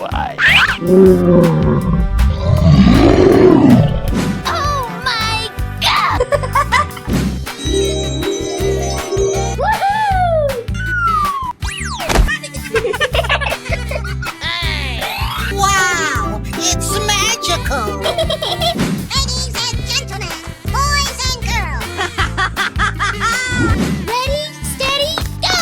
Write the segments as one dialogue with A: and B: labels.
A: boy.
B: Oh my god!
C: Wow! It's magical! Ladies and gentlemen, boys and girls!
B: Ready, steady, go!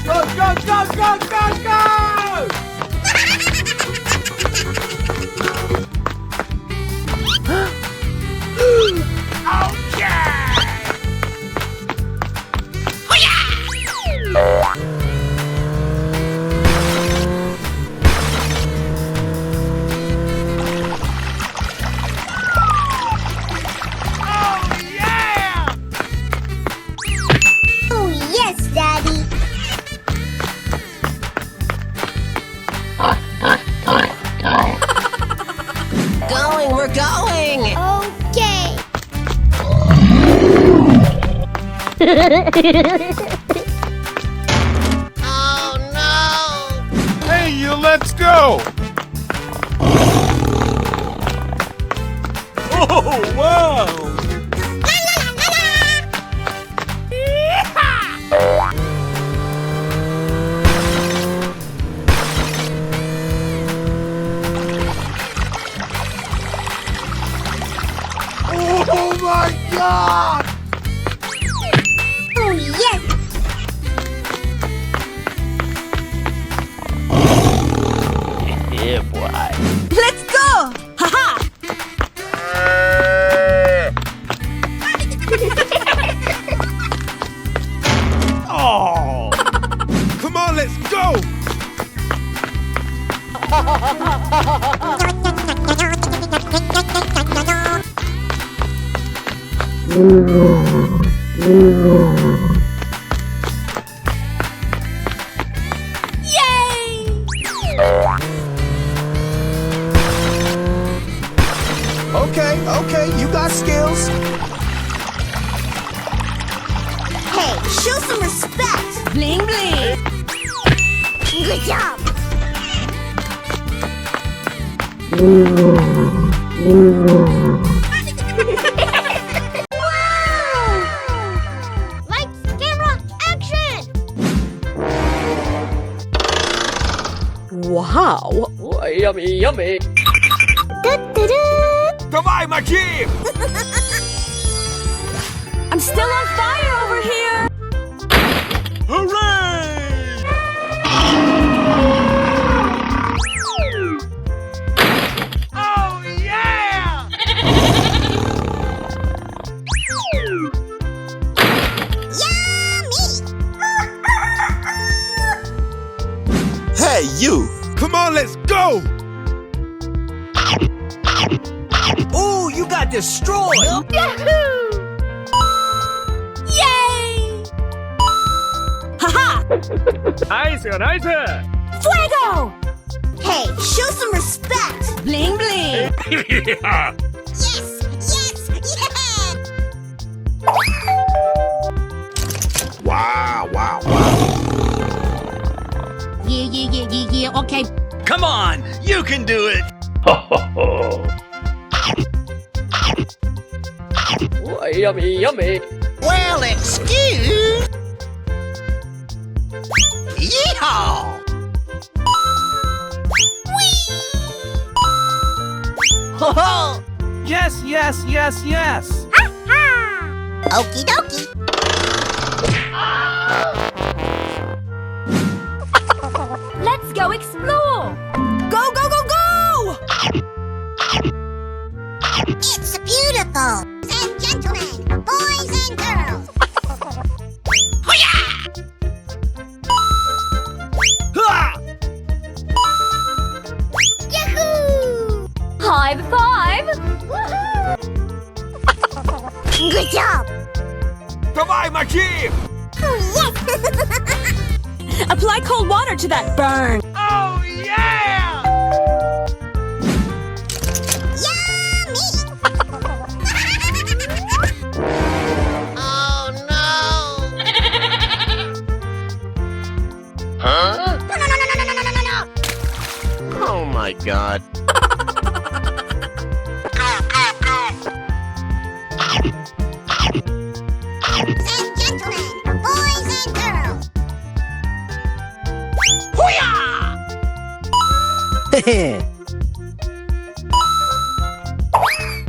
D: Go, go, go, go, go, go!
C: Oh yes, Daddy!
E: Going, we're going!
B: Okay.
E: Oh no!
D: Hey, you, let's go! Oh, wow! Oh my God!
C: Oh yes!
A: Yeah, boy.
E: Let's go! Haha!
D: Oh! Come on, let's go!
B: Yay!
D: Okay, you got skills.
C: Hey, show some respect!
E: Bling bling!
C: Good job!
B: Lights, camera, action!
E: Wow!
A: Oh, yummy, yummy.
D: Давай, мочи!
E: I'm still on fire over here!
D: Hooray! Oh, yeah! Hey, you! Come on, let's go! Ooh, you got destroyed!
B: Yahoo! Yay!
E: Haha!
D: Nice, nice!
E: Fuego!
C: Hey, show some respect!
E: Bling bling!
D: Yeah.
C: Yes! Yes! Yeah!
D: Wow, wow, wow.
E: Yeah, okay.
D: Come on, you can do it!
A: Ho, ho, ho. Oh, yummy, yummy.
C: Well, excuse... Yeehaw!
E: Ho ho!
D: Yes, yes, yes, yes!
C: Okie dokie!
B: Let's go explore!
E: Go, go, go, go!
C: It's beautiful! Ladies and gentlemen, boys and girls!
D: Ha!
B: Yahoo! High five!
C: Good job!
D: Давай, мочи!
C: Oh, yes!
E: Apply cold water to that burn.
D: Oh, yeah!
C: Yummy!
E: Oh no!
F: my god.
C: Ladies and gentlemen, boys and girls.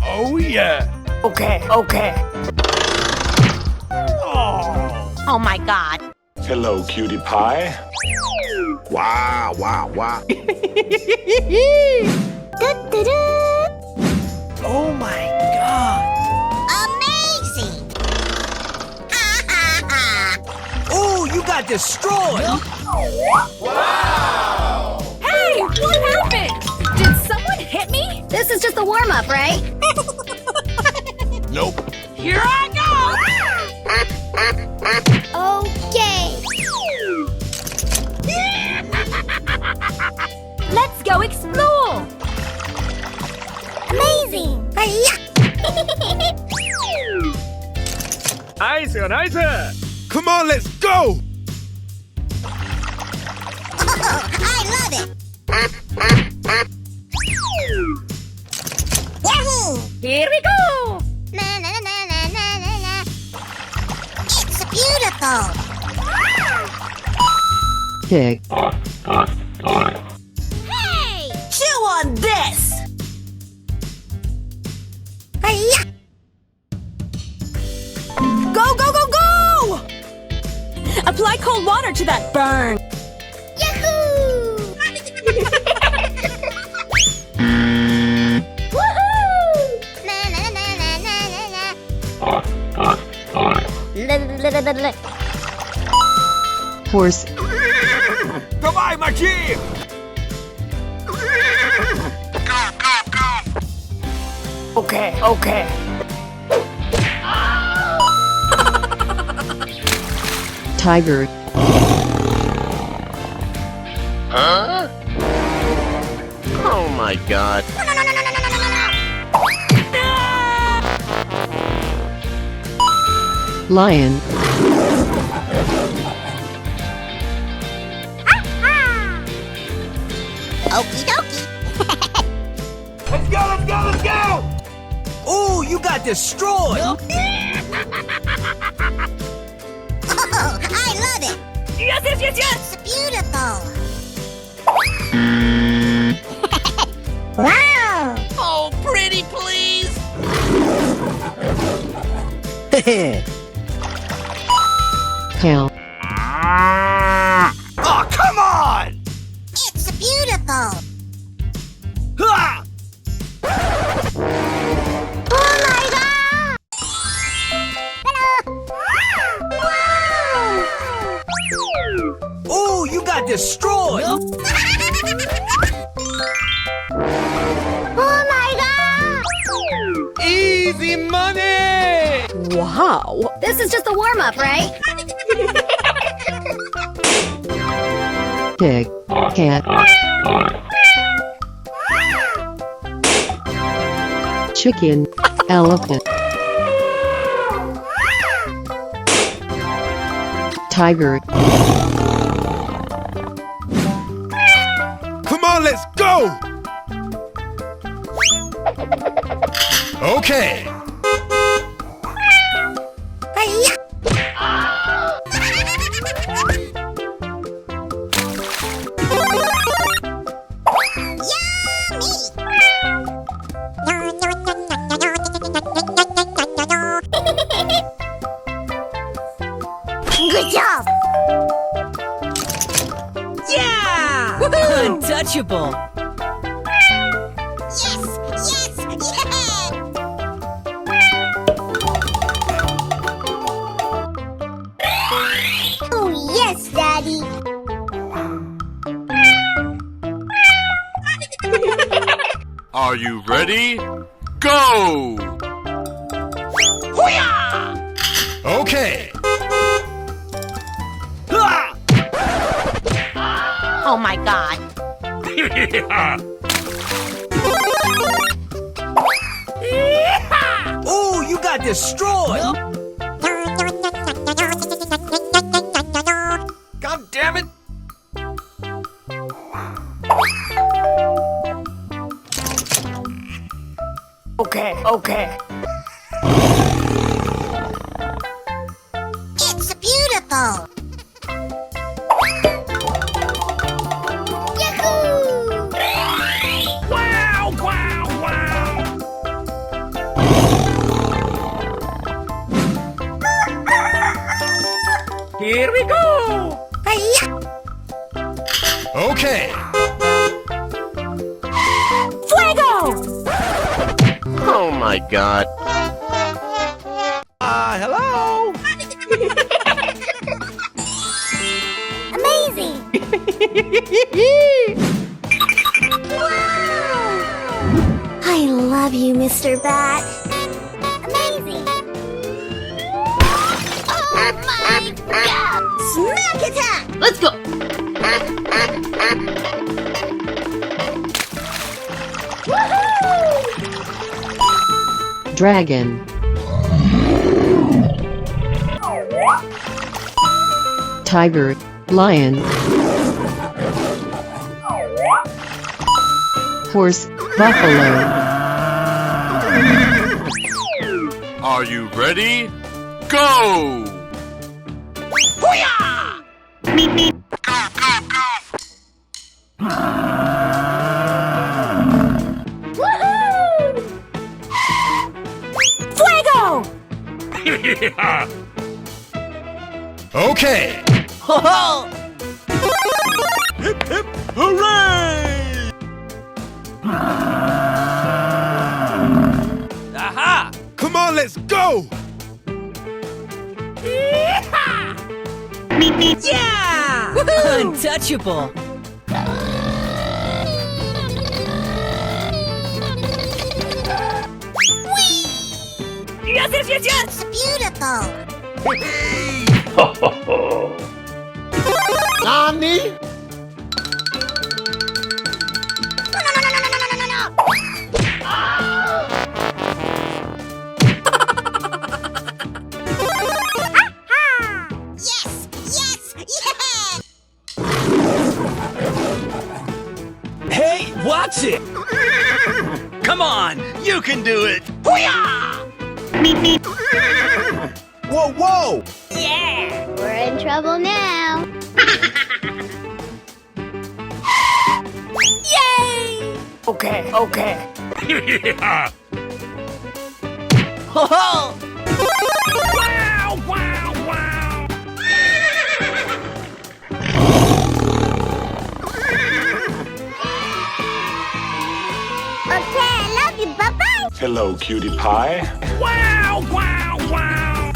A: Oh yeah.
E: Okay, okay. Oh my god.
G: Hello, cutie pie.
D: Wow, wow, wow.
E: Oh my god.
C: Amazing.
E: Oh, you got destroyed.
B: Hey, what happened? Did someone hit me? This is just a warm-up, right?
D: Nope.
E: Here I go.
B: Okay. Let's go explore. Amazing.
A: Nice, nice.
D: Come on, let's go.
C: I love it. Yahoo!
B: Here we go.
C: Na, na, na, na, na, na, na. It's beautiful.
H: Pig.
B: Hey.
E: Chew on this.
C: Hi-ya!
E: Go, go, go, go. Apply cold water to that burn.
B: Yahoo! Woohoo!
C: Na, na, na, na, na, na, na.
H: Horse.
A: Goodbye, my chief.
E: Okay, okay.
H: Tiger.
F: Huh? Oh my god.
H: Lion.
C: Okie dokie.
A: Let's go, let's go, let's go.
E: Oh, you got destroyed.
C: Oh, I love it.
B: Yes, yes, yes, yes.
C: It's beautiful. Wow.
E: Oh, pretty please.
H: Cow.
A: Oh, come on.
C: It's beautiful.
A: Ha!
C: Oh my god. Hello.
E: Oh, you got destroyed.
C: Oh my god.
A: Easy money.
E: Wow.
B: This is just a warm-up, right?
H: Pig. Cat. Chicken. Elephant. Tiger.
D: Come on, let's go. Okay.
C: Hi-ya. Good job.
E: Yeah. Untouchable.
C: Yes, yes, yes. Oh, yes, Daddy.
F: Are you ready? Go!
D: Okay.
E: Oh my god. Oh, you got destroyed.
A: God damn it. Okay, okay.
C: It's beautiful. Yahoo!
A: Wow, wow, wow. Here we go.
C: Hi-ya!
A: Okay.
E: Fuego!
F: Oh my god.
A: Hello.
C: Amazing! I love you, Mr. Bat. Amazing! Oh my god! Smack attack!
B: Let's go.
H: Dragon. Tiger. Lion. Horse. Buffalo.
F: Are you ready? Go!
E: Fuego!
A: Okay. Hip, hip, hooray! Aha! Come on, let's go!
E: Yeah! Untouchable! Yes, yes, yes, yes!
C: It's beautiful.
A: Nani?
C: Yes! Yes! Yes!
A: Hey, watch it! Come on, you can do it! Whoa, whoa!
C: We're in trouble now.
E: Yay!
A: Okay, okay. Wow, wow, wow!
C: Okay, I love you. Bye-bye.
G: Hello, cutie pie.
A: Wow, wow, wow!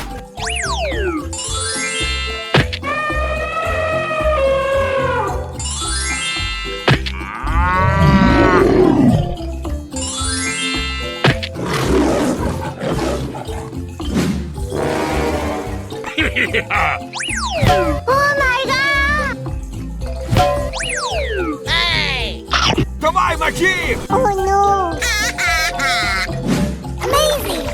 C: Oh my god!
A: Goodbye, my team!
C: Oh no! Amazing!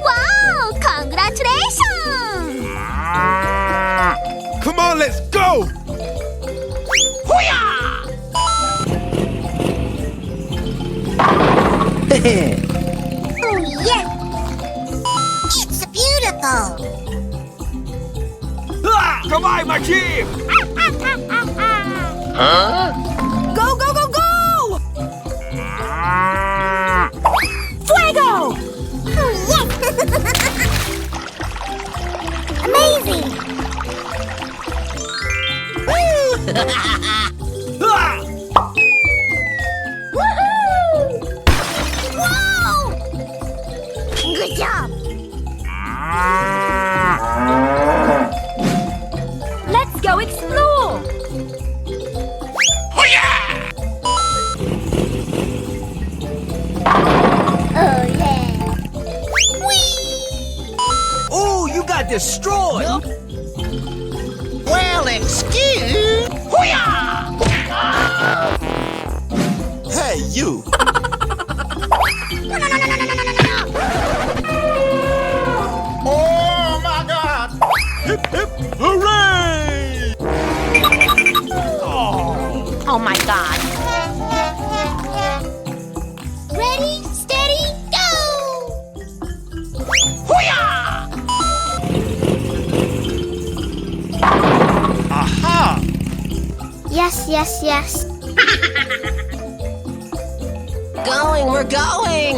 C: Wow! Congratulations!
A: Come on, let's go!
C: Oh yes! It's beautiful!
A: Goodbye, my team!
F: Huh?
E: Go, go, go, go! Fuego!
C: Oh yes! Amazing! Whoa! Good job!
E: Let's go explore!
C: Oh yeah!
A: Oh, you got destroyed!
F: Well, excuse.
D: Hey, you!
F: Oh my god!
A: Hip, hip, hooray!
E: Oh my god!
C: Yes, yes, yes.
E: We're going!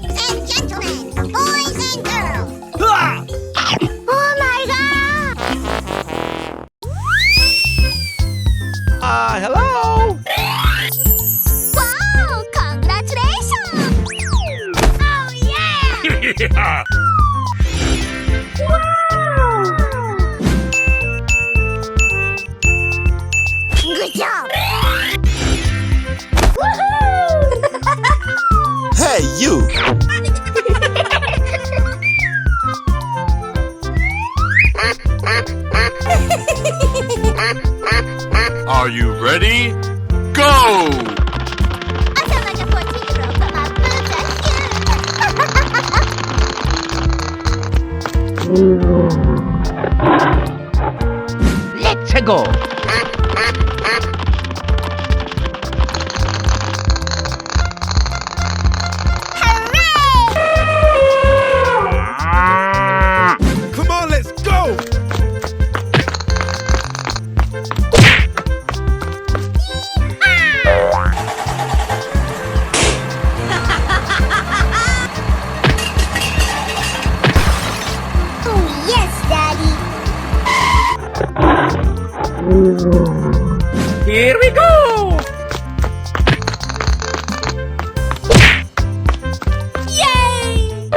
C: And gentlemen, boys and girls.
A: Ah!
C: Oh my god!
A: Hello?
C: Wow! Congratulations! Oh yeah! Good job!
D: Hey, you!
F: Are you ready? Go!
C: I sound like a 14-year-old, but my boobs are huge!
A: Let's go.
D: Come on, let's go!
C: Oh yes, Daddy!
A: Here we go.
E: Yay!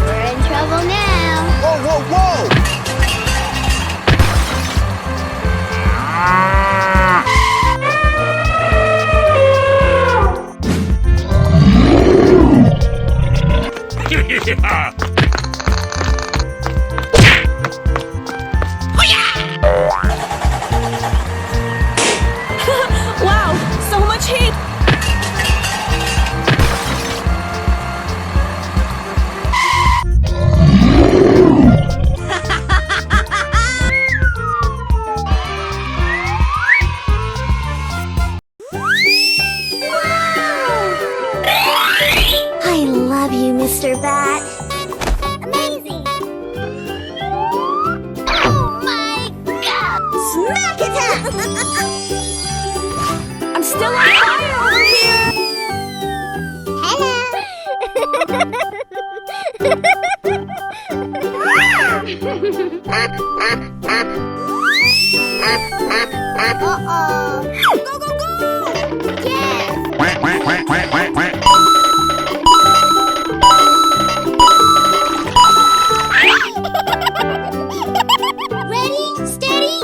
C: We're in trouble now.
D: Whoa, whoa, whoa!
E: Wow, so much heat!
C: I love you, Mr. Bat. Amazing! Oh my god! Smack attack!
E: I'm still on fire over here!
C: Uh-oh! Go, go, go! Yes! Ready, steady,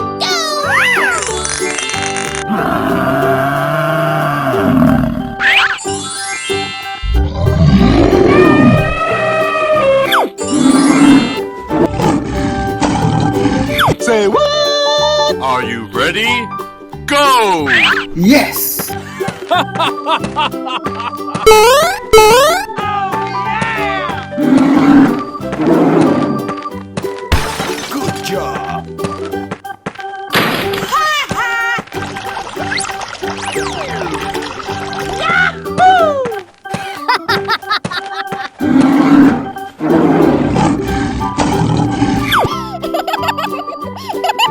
D: Say what?
F: Are you ready? Go!
A: Yes.
D: Good job!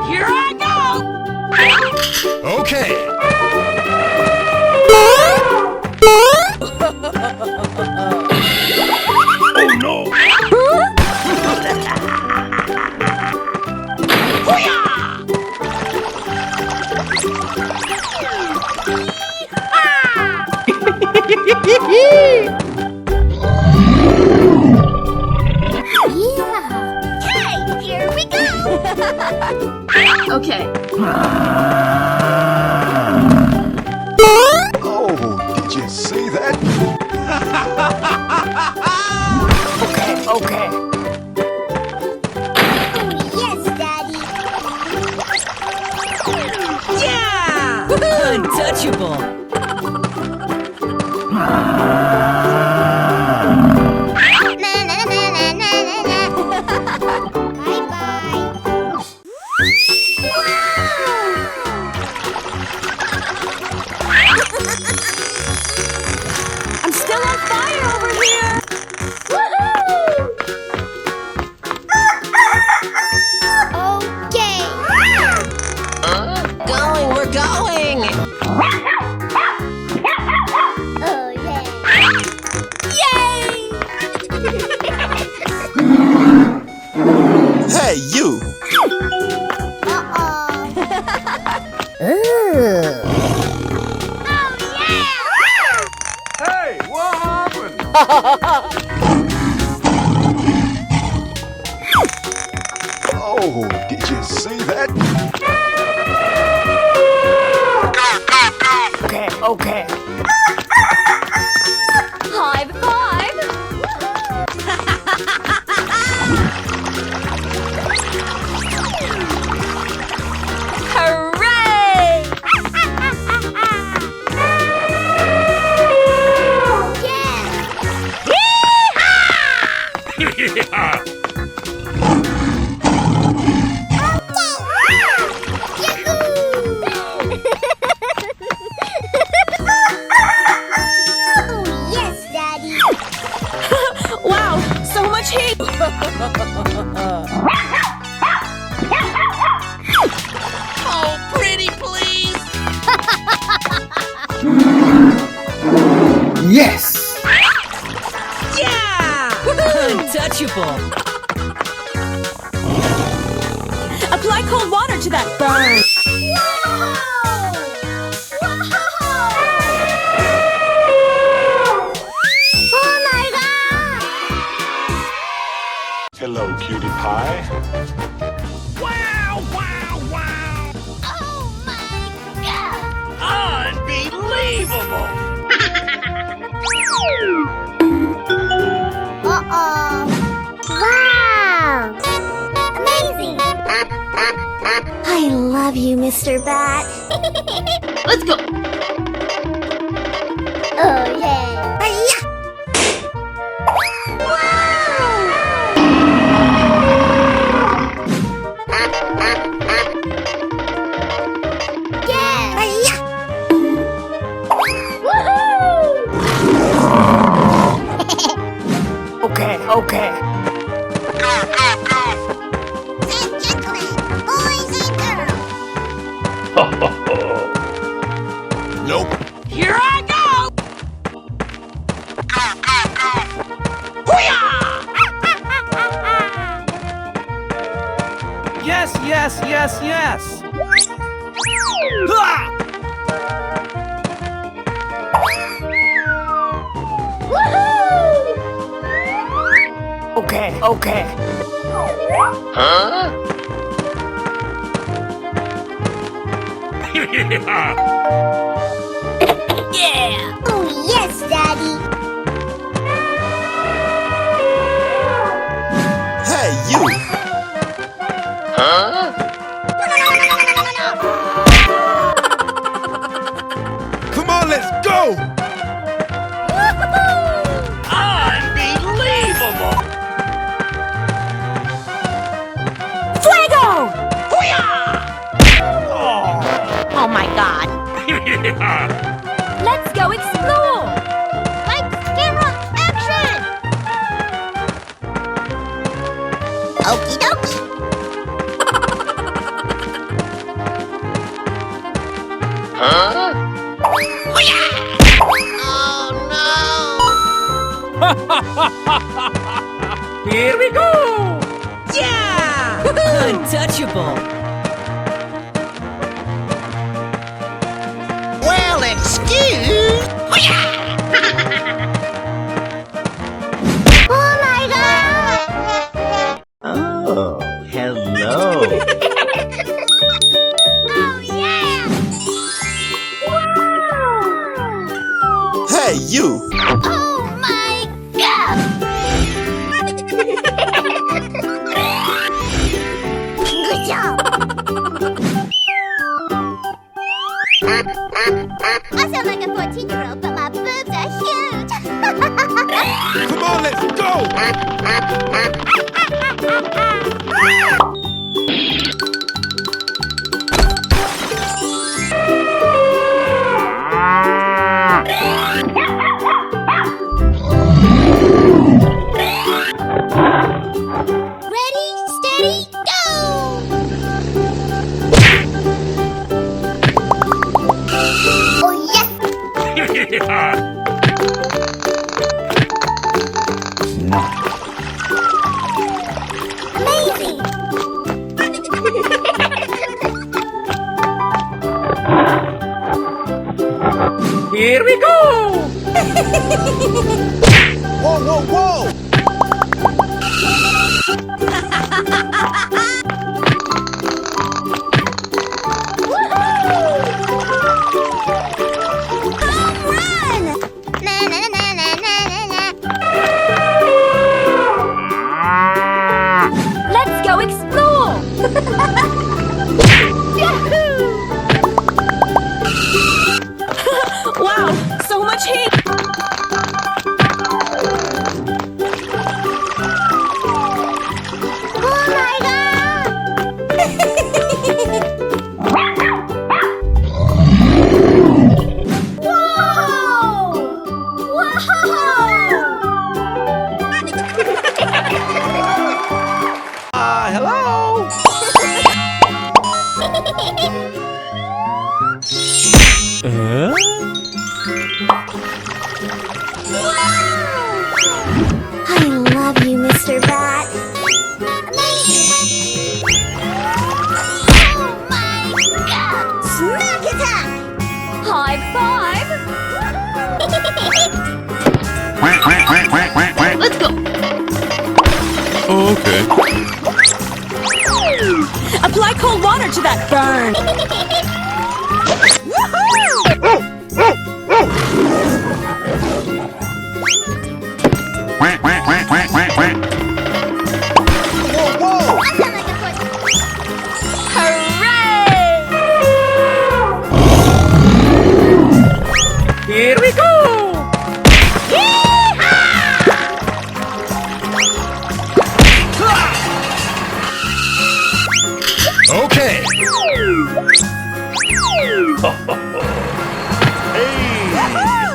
A: Here I go.
D: Okay! Oh no!
C: Yeah! Hey, here we go!
E: Okay.
D: Oh, did you see that?
A: Okay.
C: Oh yes, Daddy!
E: Yeah! Untouchable!
C: Na na na na na na na. Bye bye.
E: I'm still on fire over here!
C: Woohoo! Ooh.
F: Hey, what happened?
D: Oh, did you see that?
A: Okay, okay.
B: High five! Hooray!
F: Yeah.
C: Oh, yes, Daddy.
E: Wow, so much heat!
A: Oh, pretty please!
I: Yes!
E: Yeah!
A: Untouchable!
E: Apply cold water to that burn.
C: Oh my God!
G: Hello, cutie pie.
A: Wow, wow, wow!
C: Oh my God!
A: Unbelievable!
C: Uh-oh. Wow! Amazing! I love you, Mr. Bat.
B: Let's go!
C: Oh, yeah! Hi-ya! Wow! Yeah! Hi-ya! Woohoo!
A: Okay, okay.
C: And gentlemen, boys and girls.
D: Nope.
A: Here I go! Yes, yes, yes, yes! Ah! Okay, okay.
F: Huh?
A: Yeah!
C: Oh, yes, Daddy.
D: Hey, you!
F: Huh?
D: Come on, let's go!
A: Unbelievable!
E: Fuego!
B: Oh my God! Let's go explore!
C: Lights, camera, action! Okie dokie.
F: Huh?
C: Oh, no.
A: Here we go! Yeah! Untouchable!
C: Well, excuse. Oh my God!
I: Oh, hello.
C: Oh yeah! Wow!
D: Hey, you!
C: Oh my God! Good job! I sound like a 14-year-old, but my boobs are huge!
D: Come on, let's go!
C: Ready, steady, go! Oh yes! Amazing!
D: whoa, whoa!
C: Home run! Na na na na na na na.
B: Let's go explore! Yahoo!
E: Wow, so much heat!
C: Oh my god!
A: Hello?
C: I love you, Mr. Bat. Oh my god! Smack attack!
B: High five!
E: Let's go!
F: Okay.
E: Apply cold water to that burn!
D: Whoa, whoa!
C: I sound like a foot.
E: Hooray!
A: Here we go! Okay.
F: Okay.
C: Yahoo!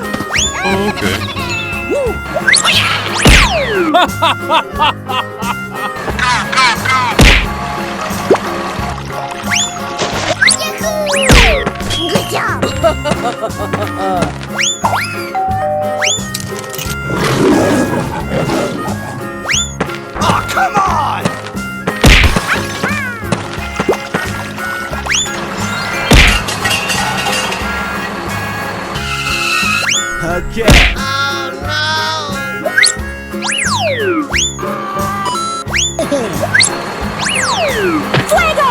C: Good job!
A: Oh, come on! Again.
E: Fuego!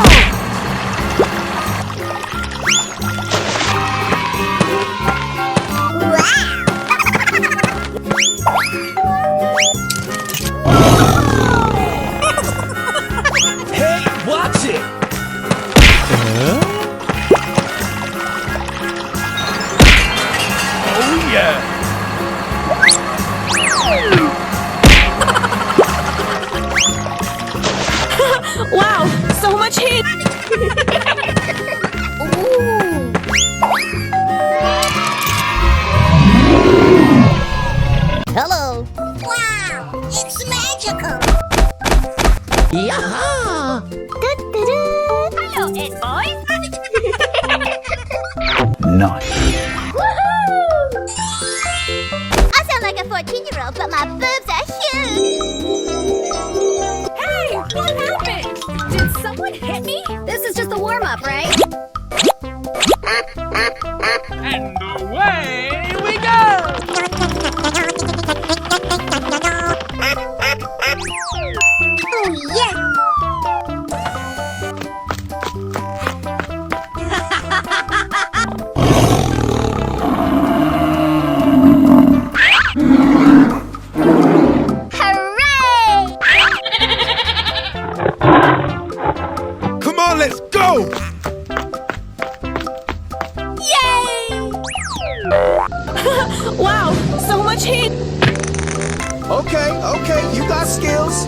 A: Hey, watch it! Oh, yeah!
E: Wow, so much heat!
C: Ooh. Hello. Wow, it's magical.
A: Yeah!
B: Hello, it boys!
A: Nice.
C: I sound like a 14-year-old, but my boobs are huge.
B: Hey, what happened? Did someone hit me? This is just a warm-up, right?
A: And away we go!
C: Oh, yeah. Hooray!
D: Come on, let's go!
E: Yay! Wow, so much heat!
D: Okay, okay, you got skills.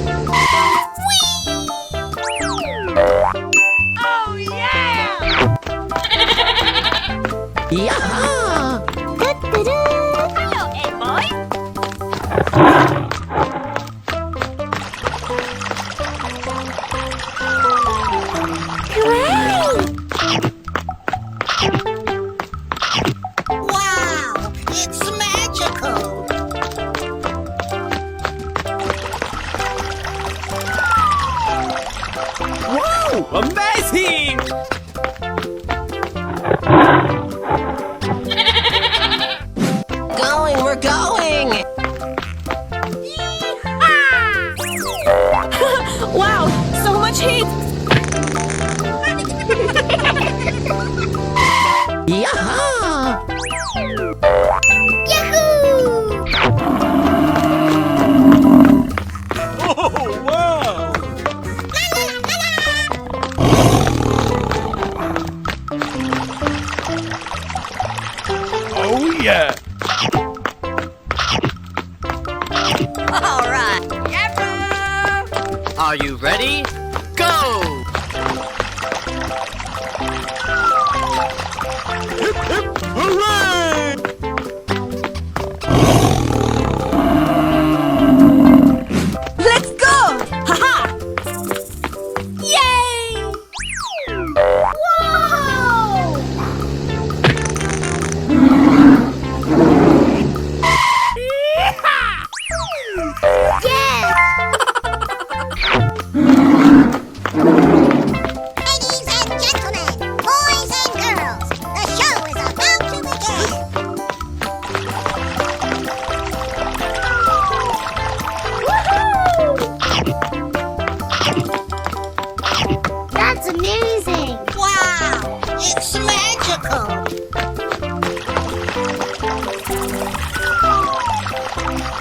B: Oh, yeah!
A: Yeah!
B: Hello, it boys!
C: Wow, it's magical.
A: Whoa! Amazing!
E: Going, we're going!
A: Yaha!
C: Yahoo!
A: Oh, wow! Oh, yeah!
E: All right.
I: Are you ready? Go!
D: Hooray!
E: Let's go! Haha! Yay!
C: Whoa! Yeah! Ladies and gentlemen, boys and girls, the show is about to begin. Woohoo! That's amazing! Wow! It's magical!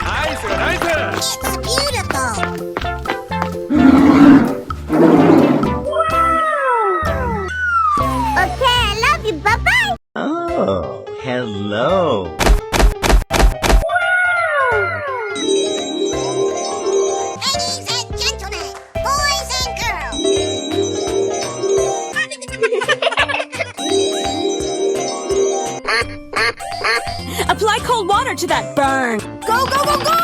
A: Nice, nice!
C: It's beautiful! Okay, I love you. Bye-bye!
I: Oh, hello.
C: Ladies and gentlemen, boys and girls.
E: Apply cold water to that burn. Go, go, go, go!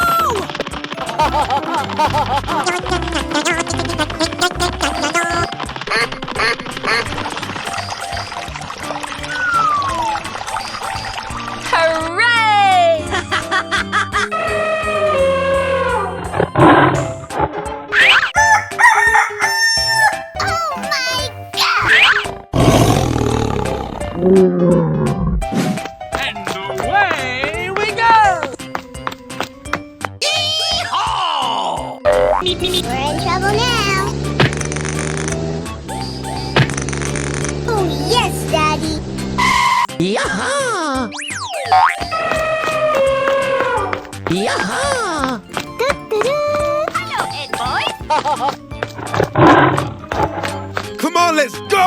E: Hooray!
C: Oh my god!
A: And away we go! Yeehaw!
C: We're in trouble now. Oh yes, Daddy.
A: Yaha! Yaha!
B: Hello, Ed boy.
D: Come on, let's go!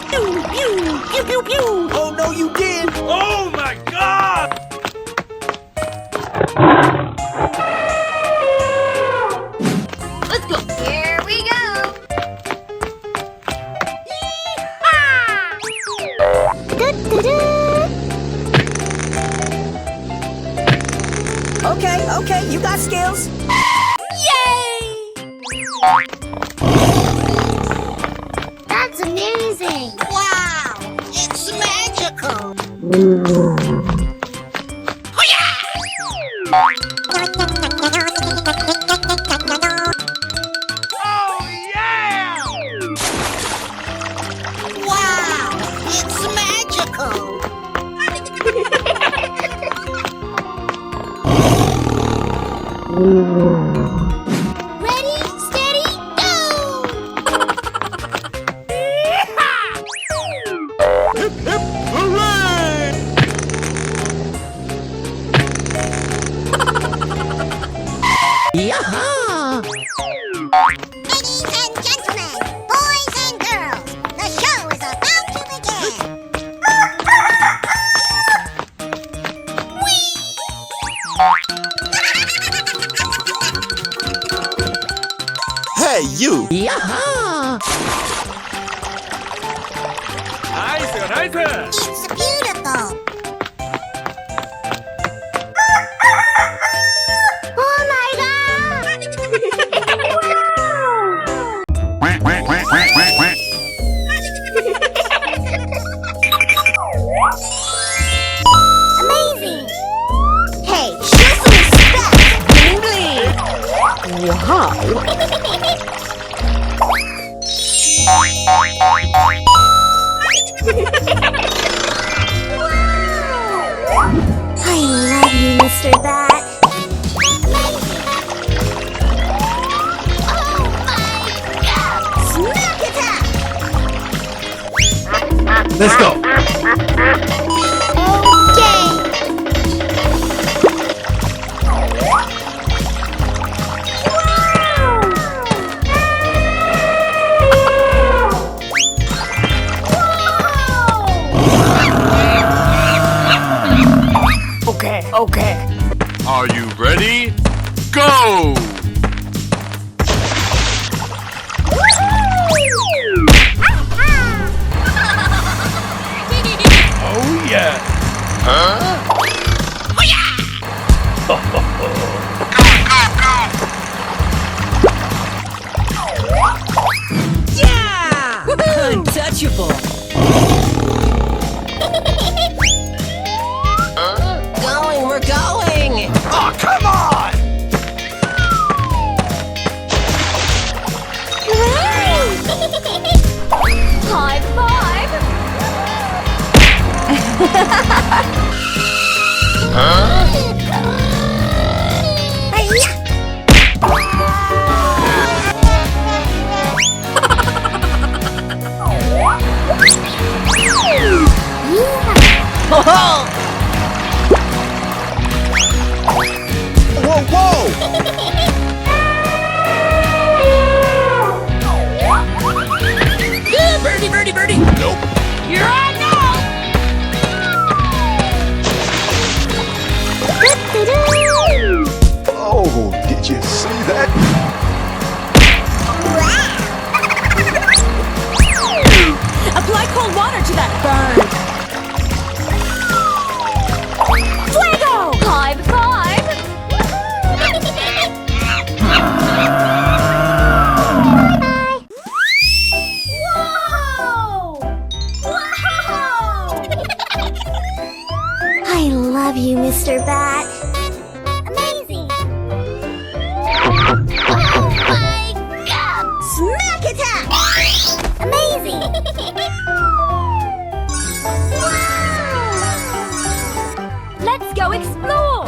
E: Pew, pew, pew, pew, pew.
A: Oh, no, you did! Oh, my God!
B: Let's go. Here we go.
E: Okay, okay, you got skills. Yay!
C: That's amazing. Wow, it's magical.
A: Oh, yeah!
C: Wow, it's magical. Ready, steady, go!
D: Hooray!
A: Yaha!
C: Ladies and gentlemen, boys and girls, the show is about to begin.
D: Hey, you!
A: Yaha! Nice, nice!
C: It's beautiful. Oh my god! Amazing! Hey, show some respect! I love you, Mr. Bat.
A: Let's go.
E: Okay.
F: Are you ready? Go!
A: Oh yeah.
F: Huh?
E: Yeah! Untouchable. We're going.
A: Oh, come on!
B: High five!
D: Whoa, whoa!
A: Birdie.
D: Nope.
B: Here I go!
D: Oh, did you see that?
E: Apply cold water to that burn. Fuego!
B: High five!
C: I love you, Mr. Bat. Amazing! Oh my god! Smack attack! Amazing!
B: Let's go explore!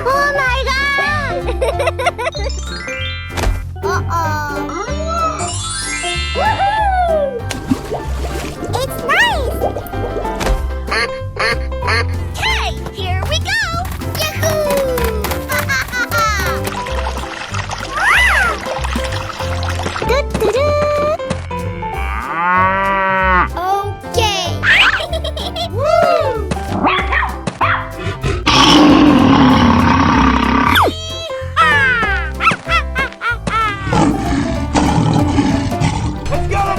C: Oh my god! Uh-oh. Woohoo! It's nice! Okay, here we go! Yahoo! Do-do-do. Okay. Woo!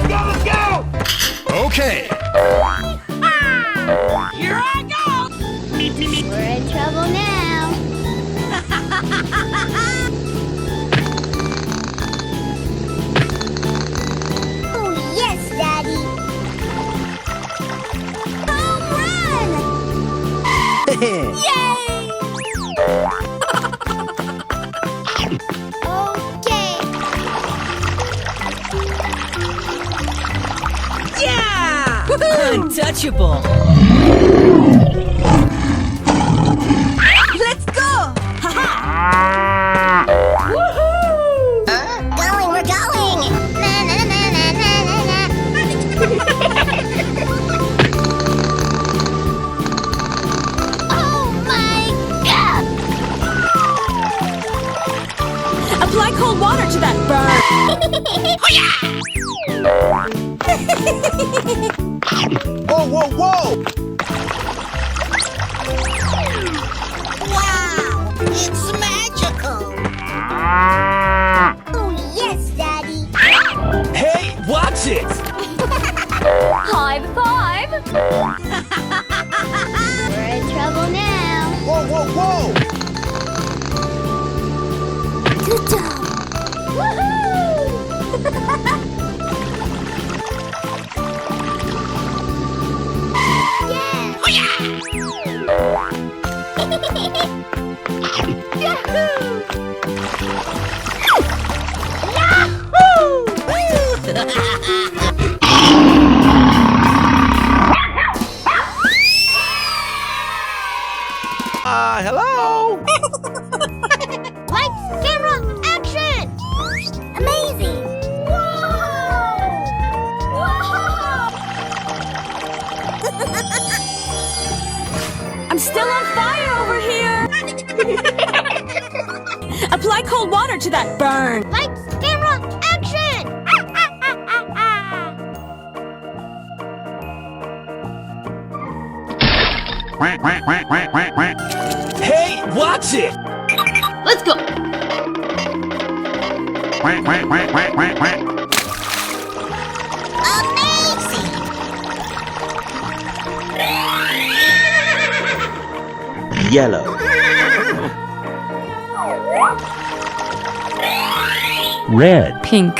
A: Let's go! Okay.
B: Here I go!
C: We're in trouble now. Oh, yes, Daddy. Home run! Yay! Okay.
E: Yeah! Untouchable. Let's go! Haha!
C: Going, we're going! Na, na, na, na, na, na, oh my god!
E: Apply cold water to that burn.
D: Whoa, whoa!
C: Wow! It's magical! Oh yes, Daddy!
A: Hey, watch it!
B: High five!
C: We're in trouble now.
D: Whoa!
C: Good job!
D: Hello?
C: Lights, camera, action! Amazing! Whoa!
E: I'm still on fire over here! Apply cold water to that burn!
C: Lights, camera, action!
A: Hey, watch it!
B: Let's go.
C: Amazing!
I: Yellow.
A: Red.
E: Pink.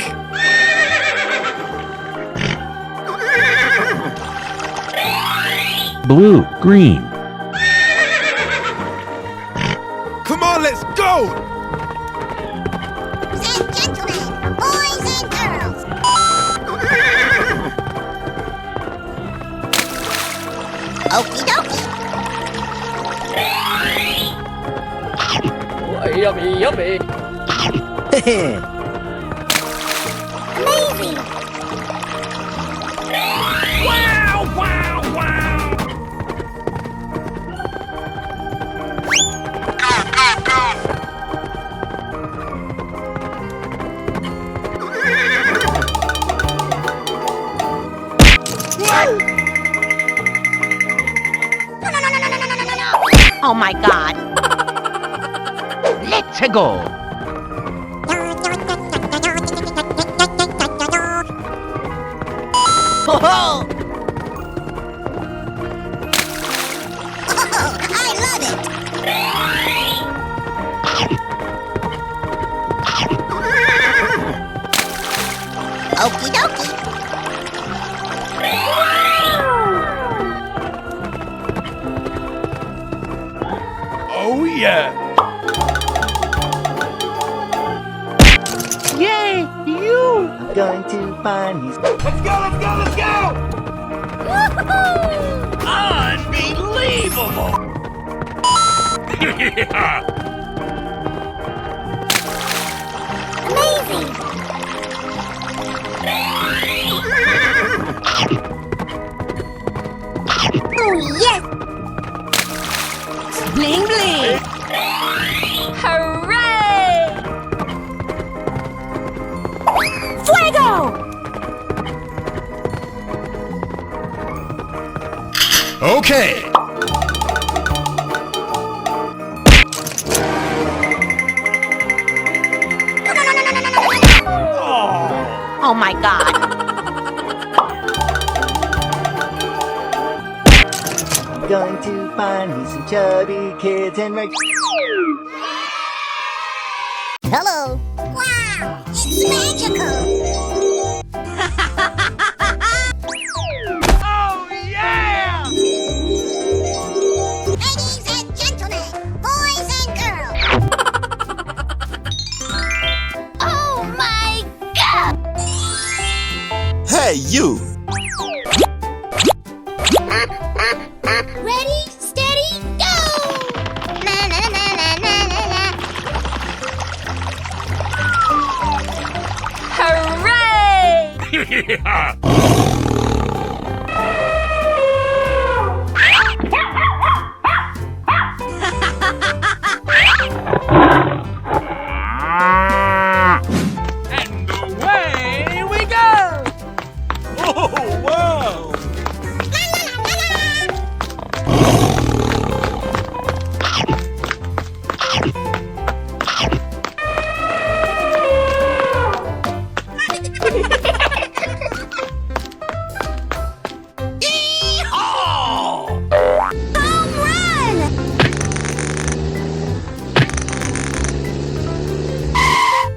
A: Blue. Green.
D: Come on, let's go!
C: Ladies and gentlemen, boys and girls. Okie dokie. Amazing!
A: Wow, wow, wow!
C: Oh my god.
I: Let's go.
C: Oh, I love it. Okie dokie.
A: Oh, yeah!
I: Yay, you! I'm going to find his...
A: Let's go, let's go, let's go! Unbelievable!
C: Amazing. Oh yes.
E: Bling bling! Hooray! Fuego!
A: Okay!
C: Oh my god.
I: I'm going to find me some chubby kids and make...
C: Hello. Wow, it's magical.
A: Oh, yeah!
C: Ladies and gentlemen, boys and girls. Oh my god.
D: Hey, you!
C: Ready, steady, go! Na na na na na na na.
E: Hooray!
A: And away we go! Oh, wow! Yee-haw!
C: Home run!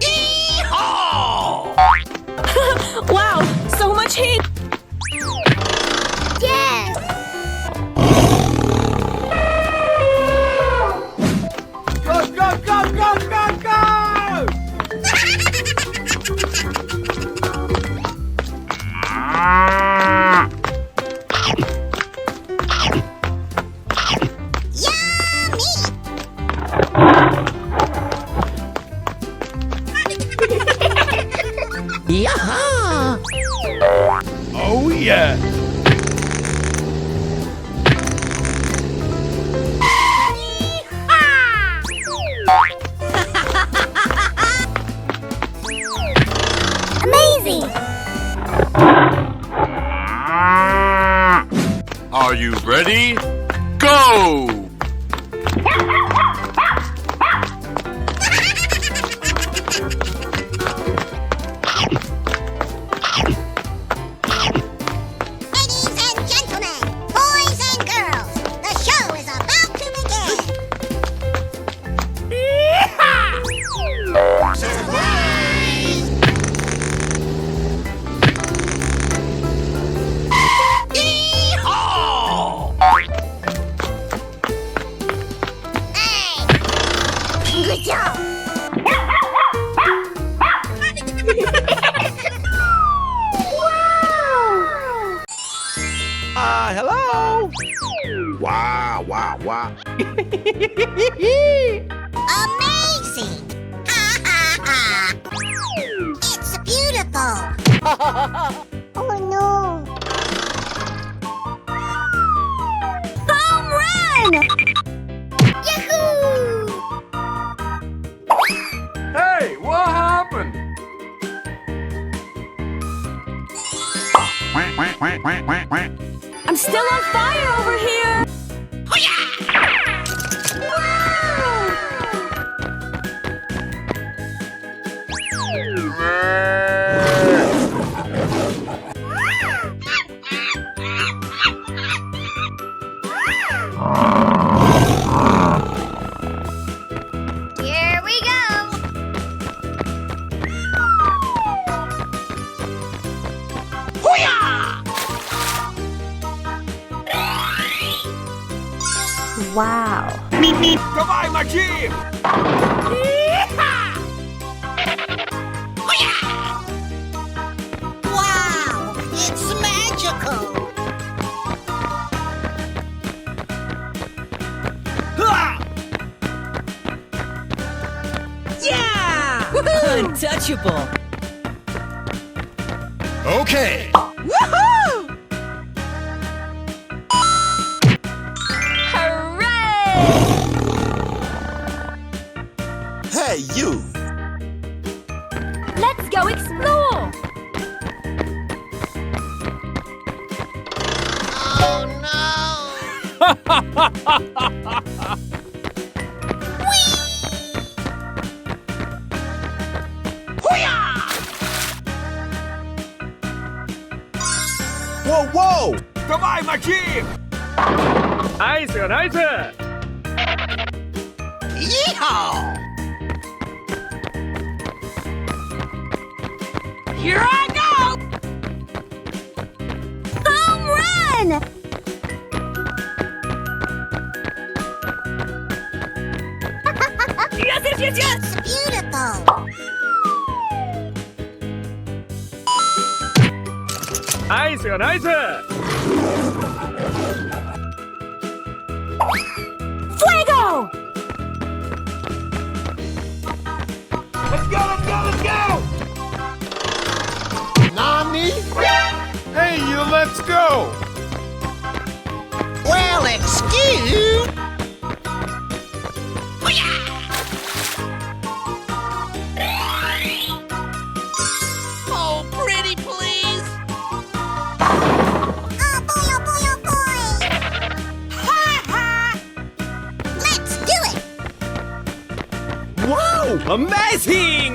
A: Yee-haw!
E: Wow, so much heat!
C: Yes!
A: Go, go, go, go, go, go!
I: Yaha!
A: Oh, yeah!
F: ready? Go!
C: Ladies and gentlemen, boys and girls, the show is about to begin. Surprise!
A: Yee-haw!
C: Hey! Good job!
A: Hello?
D: Wow, wow, wow.
C: Amazing! Ha ha ha! It's beautiful! Oh no!
B: Home run!
C: Yahoo!
F: Hey, what happened?
E: I'm still on fire over here!
B: Here we go!
E: Wow.
A: Goodbye, my team!
C: Wow! It's magical!
E: Yeah! Untouchable.
A: Okay.
E: Woohoo! Hooray!
D: Hey, you.
B: Let's go explore!
C: Oh no!
D: Whoa, whoa.
A: Goodbye, my team!
F: Nice, nice!
A: Yeehaw! Here I go!
B: Home run!
E: Yes, yes, yes, yes!
C: It's beautiful!
F: Nice, nice!
E: Fuego!
A: Let's go, let's go, let's go!
D: Nani?
F: Hey, you, let's go!
C: Well, excuse...
A: Oh, pretty please!
C: Oh boy, oh boy, oh boy! Ha ha! Let's do it!
A: Wow! Amazing!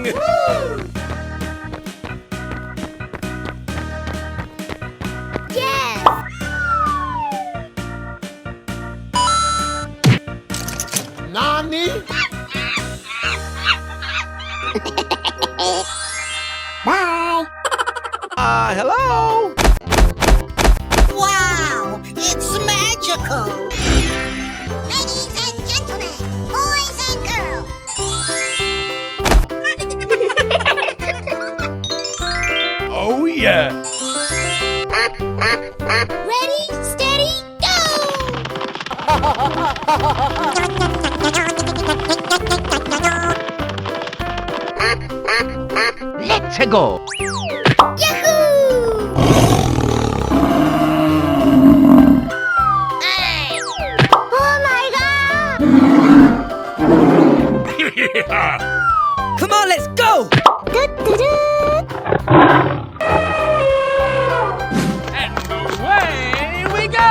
B: Yes!
D: Nani?
C: Bye!
A: Hello?
C: Wow! It's magical! Ladies and gentlemen, boys and girls!
A: Oh, yeah!
C: Ready, steady, go!
A: Let's go!
C: Yahoo! Hey! Oh my god!
E: Come on, let's go!
A: And away we go!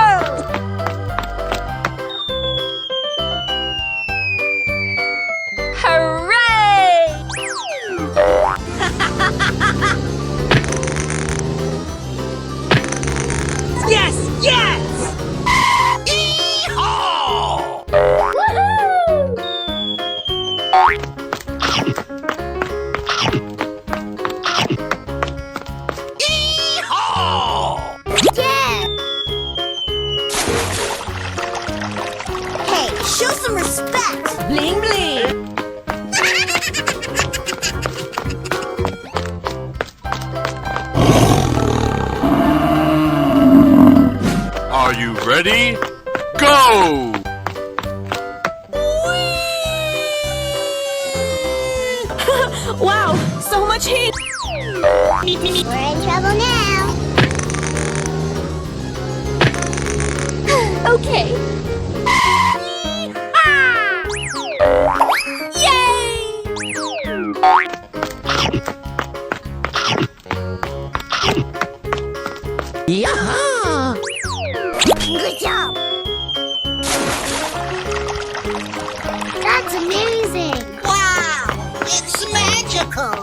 E: Bling bling.
F: Are you ready? Go!
E: Wow, so much heat.
C: We're in trouble now.
B: Okay.
A: Yeah!
C: Good job. That's amazing. Wow, it's magical.